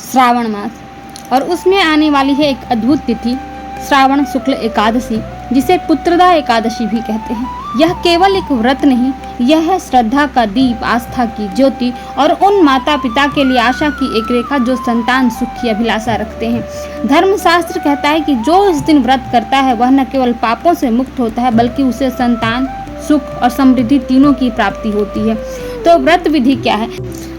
श्रावण मास, और उसमें आने वाली है एक अद्भुत तिथि श्रावण शुक्ल एकादशी, जिसे पुत्रदा एकादशी भी कहते हैं। यह केवल एक व्रत नहीं, यह है श्रद्धा का दीप, आस्था की ज्योति और उन माता पिता के लिए आशा की एक रेखा जो संतान सुख की अभिलाषा रखते हैं। धर्मशास्त्र कहता है कि जो इस दिन व्रत करता है वह न केवल पापों से मुक्त होता है बल्कि उसे संतान, सुख और समृद्धि तीनों की प्राप्ति होती है। तो व्रत विधि क्या है?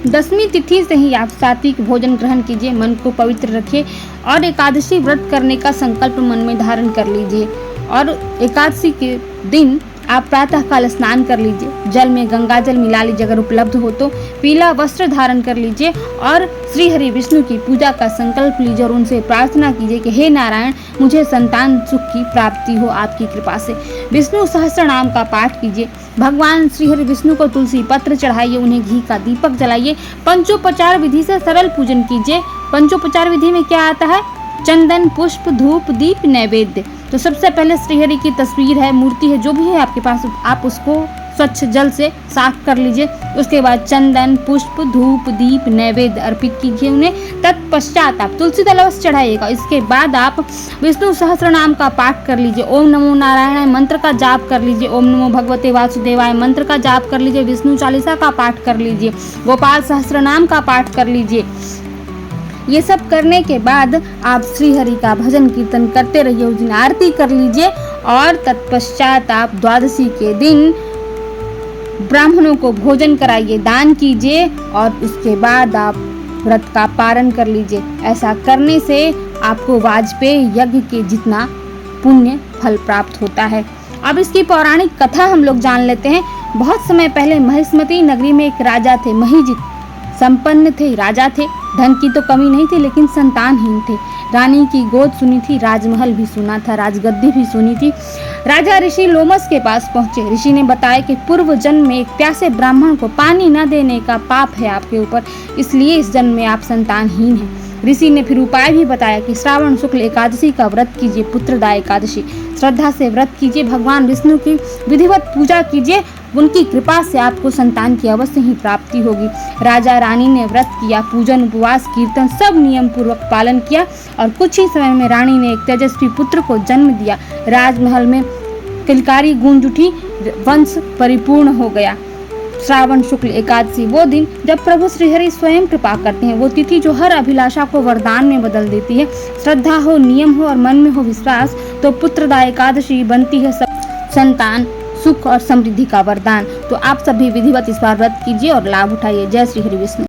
दसवीं तिथि से ही आप सात्विक भोजन ग्रहण कीजिए, मन को पवित्र रखिए और एकादशी व्रत करने का संकल्प मन में धारण कर लीजिए। और एकादशी के दिन आप प्रातः काल स्नान कर लीजिए, जल में गंगा जल मिला लीजिए, अगर उपलब्ध हो तो पीला वस्त्र धारण कर लीजिए और श्री हरि विष्णु की पूजा का संकल्प लीजिए और उनसे प्रार्थना कीजिए कि हे नारायण, मुझे संतान सुख की प्राप्ति हो आपकी कृपा से। विष्णु सहस्त्र नाम का पाठ कीजिए, भगवान श्री हरि विष्णु को तुलसी पत्र चढ़ाइए, उन्हें घी का दीपक जलाइए, पंचोपचार विधि से सरल पूजन कीजिए। पंचोपचार विधि में क्या आता है? चंदन, पुष्प, धूप, दीप, नैवेद्य। तो सबसे पहले श्रीहरि की तस्वीर है, मूर्ति है, जो भी है आपके पास, आप उसको स्वच्छ जल से साफ कर लीजिए। उसके बाद चंदन, पुष्प, धूप, दीप, नैवेद्य अर्पित कीजिए उन्हें। तत्पश्चात आप तुलसी दल अवश्य चढ़ाइएगा। इसके बाद आप विष्णु सहस्त्र नाम का पाठ कर लीजिए, ओम नमो नारायणाय मंत्र का जाप कर लीजिए, ओम नमो भगवते वासुदेवाय मंत्र का जाप कर लीजिए, विष्णु चालीसा का पाठ कर लीजिए, गोपाल सहस्त्र नाम का पाठ कर लीजिए। ये सब करने के बाद आप श्री हरि का भजन कीर्तन करते रहिए, उस दिन आरती कर लीजिए और तत्पश्चात आप द्वादशी के दिन ब्राह्मणों को भोजन कराइए, दान कीजिए और उसके बाद आप व्रत का पारण कर लीजिए। ऐसा करने से आपको वाजपेयी यज्ञ के जितना पुण्य फल प्राप्त होता है। अब इसकी पौराणिक कथा हम लोग जान लेते हैं। बहुत समय पहले महिष्मती नगरी में एक राजा थे, महिजित संपन्न थे, राजा थे, धन की तो कमी नहीं थी लेकिन संतानहीन थे। रानी की गोद सुनी थी, राजमहल भी सुना था, राजगद्दी भी सुनी थी। राजा ऋषि लोमस के पास पहुंचे। ऋषि ने बताया कि पूर्व जन्म में एक प्यासे ब्राह्मण को पानी न देने का पाप है आपके ऊपर, इसलिए इस जन्म में आप संतानहीन हैं। ऋषि ने फिर उपाय भी बताया कि श्रावण शुक्ल एकादशी का व्रत कीजिए, पुत्रदा एकादशी। श्रद्धा से व्रत कीजिए, भगवान विष्णु की विधिवत पूजा कीजिए, उनकी कृपा से आपको संतान की अवश्य ही प्राप्ति होगी। राजा रानी ने व्रत किया, पूजन, उपवास, कीर्तन सब नियम पूर्वक पालन किया और कुछ ही समय में रानी ने एक तेजस्वी पुत्र को जन्म दिया। राजमहल में किलकारी गूंज उठी, वंश परिपूर्ण हो गया। श्रावण शुक्ल एकादशी वो दिन जब प्रभु श्रीहरि स्वयं कृपा करते हैं, वो तिथि जो हर अभिलाषा को वरदान में बदल देती है। श्रद्धा हो, नियम हो और मन में हो विश्वास, तो पुत्रदा एकादशी बनती है संतान, सुख और समृद्धि का वरदान। तो आप सभी विधिवत इस बार व्रत कीजिए और लाभ उठाइए। जय श्री हरि विष्णु।